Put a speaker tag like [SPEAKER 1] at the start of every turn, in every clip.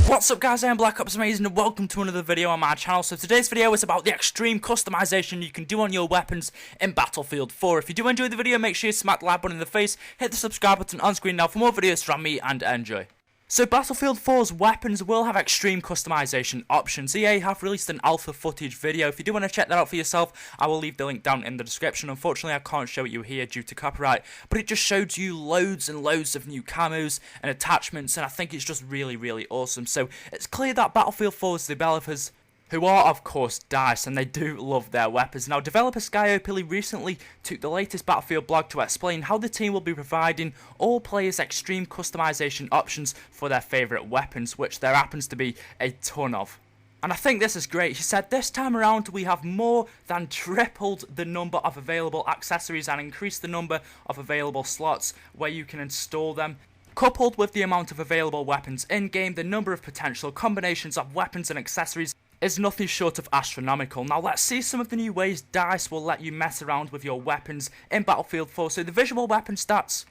[SPEAKER 1] What's up guys, I am BlackOpsAmazing and welcome to another video on my channel. So today's video is about the extreme customization you can do on your weapons in Battlefield 4. If you do enjoy the video, make sure you smack the like button in the face, hit the subscribe button on screen now for more videos from me, and enjoy. So Battlefield 4's weapons will have extreme customization options. EA have released an alpha footage video. If you do want to check that out for yourself, I will leave the link down in the description. Unfortunately, I can't show it you here due to copyright, but it just shows you loads and loads of new camos and attachments, and I think it's just really awesome. So it's clear that Battlefield 4's developers, who are of course DICE, and they do love their weapons. Now, developer Sky Opilly recently took the latest Battlefield blog to explain how the team will be providing all players extreme customization options for their favourite weapons, which there happens to be a ton of. And I think this is great. She said, this time around we have more than tripled the number of available accessories and increased the number of available slots where you can install them. Coupled with the amount of available weapons in-game, the number of potential combinations of weapons and accessories is nothing short of astronomical. Now let's see some of the new ways DICE will let you mess around with your weapons in Battlefield 4. So the visual weapon stats.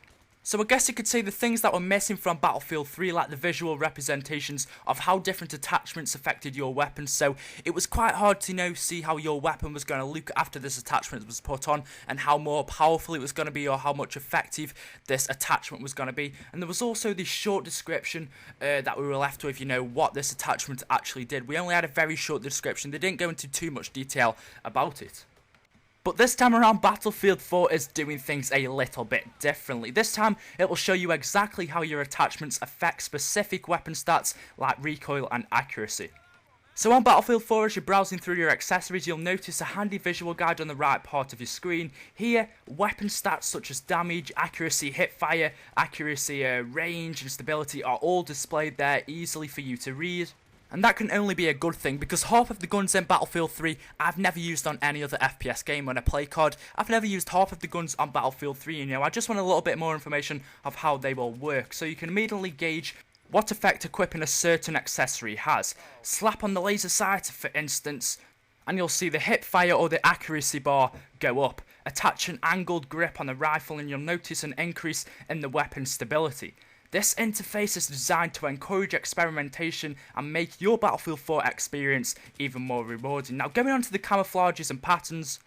[SPEAKER 1] So I guess you could say the things that were missing from Battlefield 3, like the visual representations of how different attachments affected your weapons. So it was quite hard to see how your weapon was going to look after this attachment was put on, and how more powerful it was going to be, or how much effective this attachment was going to be. And there was also the short description that we were left with, what this attachment actually did. We only had a very short description. They didn't go into too much detail about it. But this time around, Battlefield 4 is doing things a little bit differently. This time, it will show you exactly how your attachments affect specific weapon stats like recoil and accuracy. So on Battlefield 4, as you're browsing through your accessories, you'll notice a handy visual guide on the right part of your screen. Here, weapon stats such as damage, accuracy, hipfire, accuracy, range and stability are all displayed there easily for you to read. And that can only be a good thing, because half of the guns in Battlefield 3 I've never used on any other FPS game on a play card. I've never used half of the guns on Battlefield 3, I just want a little bit more information of how they will work, so you can immediately gauge what effect equipping a certain accessory has. Slap on the laser sight, for instance, and you'll see the hip fire or the accuracy bar go up. Attach an angled grip on the rifle and you'll notice an increase in the weapon stability. This interface is designed to encourage experimentation and make your Battlefield 4 experience even more rewarding. Now, going on to the camouflages and patterns.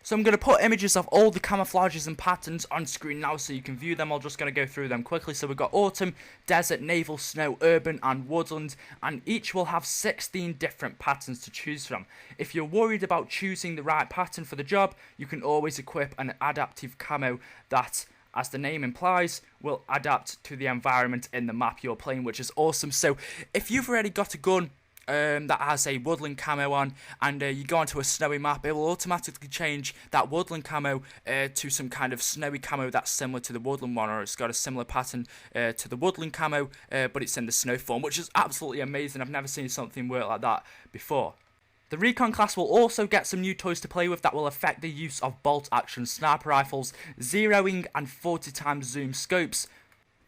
[SPEAKER 1] So I'm going to put images of all the camouflages and patterns on screen now so you can view them. I'm just going to go through them quickly. So we've got autumn, desert, naval, snow, urban and woodland, and each will have 16 different patterns to choose from. If you're worried about choosing the right pattern for the job, you can always equip an adaptive camo that, as the name implies, will adapt to the environment in the map you're playing, which is awesome. So if you've already got a gun that has a woodland camo on, and you go onto a snowy map, it will automatically change that woodland camo to some kind of snowy camo that's similar to the woodland one, or it's got a similar pattern to the woodland camo, but it's in the snow form, which is absolutely amazing. I've never seen something work like that before. The Recon class will also get some new toys to play with that will affect the use of bolt-action sniper rifles, zeroing and 40 times zoom scopes.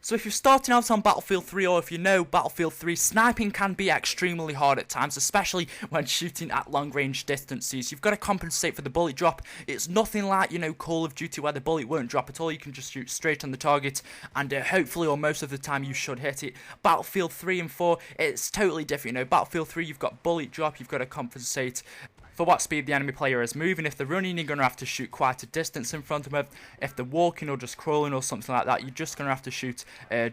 [SPEAKER 1] So if you're starting out on Battlefield 3, or if you know Battlefield 3, sniping can be extremely hard at times, especially when shooting at long range distances. You've got to compensate for the bullet drop. It's nothing like, Call of Duty, where the bullet won't drop at all. You can just shoot straight on the target, and hopefully, or most of the time, you should hit it. Battlefield 3 and 4, it's totally different. Battlefield 3, you've got bullet drop, you've got to compensate for what speed the enemy player is moving. If they're running, you're going to have to shoot quite a distance in front of them. If they're walking or just crawling or something like that, you're just going to have to shoot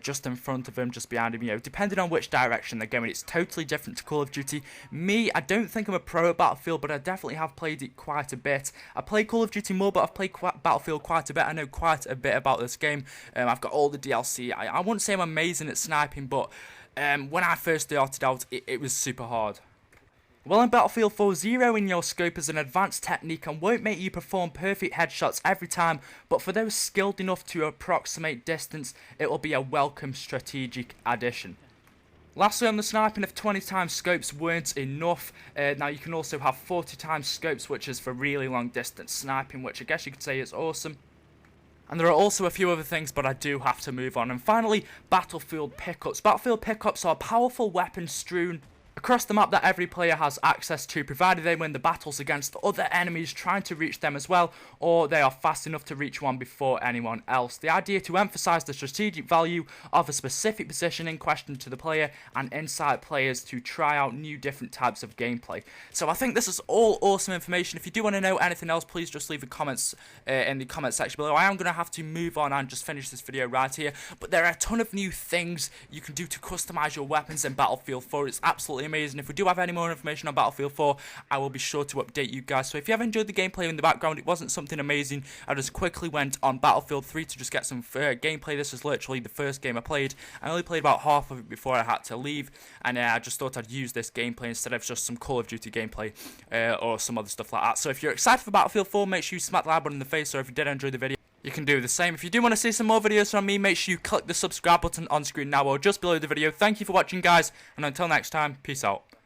[SPEAKER 1] just in front of them, just behind them, depending on which direction they're going. It's totally different to Call of Duty. Me, I don't think I'm a pro at Battlefield, but I definitely have played it quite a bit. I play Call of Duty more, but I've played Battlefield quite a bit. I know quite a bit about this game. I've got all the DLC. I wouldn't say I'm amazing at sniping, but when I first started out, it was super hard. Well, in Battlefield 4, zeroing your scope is an advanced technique and won't make you perform perfect headshots every time, but for those skilled enough to approximate distance, it will be a welcome strategic addition. Lastly, on the sniping, if 20 times scopes weren't enough, now you can also have 40 times scopes, which is for really long distance sniping, which I guess you could say is awesome. And there are also a few other things, but I do have to move on. And finally, Battlefield pickups. Battlefield pickups are powerful weapons strewn across the map that every player has access to, provided they win the battles against other enemies trying to reach them as well, or they are fast enough to reach one before anyone else. The idea to emphasise the strategic value of a specific position in question to the player and incite players to try out new different types of gameplay. So I think this is all awesome information. If you do want to know anything else, please just leave the comments in the comment section below. I am going to have to move on and just finish this video right here, but there are a ton of new things you can do to customise your weapons in Battlefield 4. It's absolutely amazing. If we do have any more information on Battlefield 4, I will be sure to update you guys. So if you have enjoyed the gameplay in the background, it wasn't something amazing. I just quickly went on Battlefield 3 to just get some gameplay. This is literally the first game I played. I only played about half of it before I had to leave, and I just thought I'd use this gameplay instead of just some Call of Duty gameplay or some other stuff like that. So if you're excited for Battlefield 4, make sure you smack the like button in the face, or if you did enjoy the video, you can do the same. If you do want to see some more videos from me, make sure you click the subscribe button on screen now or just below the video. Thank you for watching, guys, and until next time, peace out.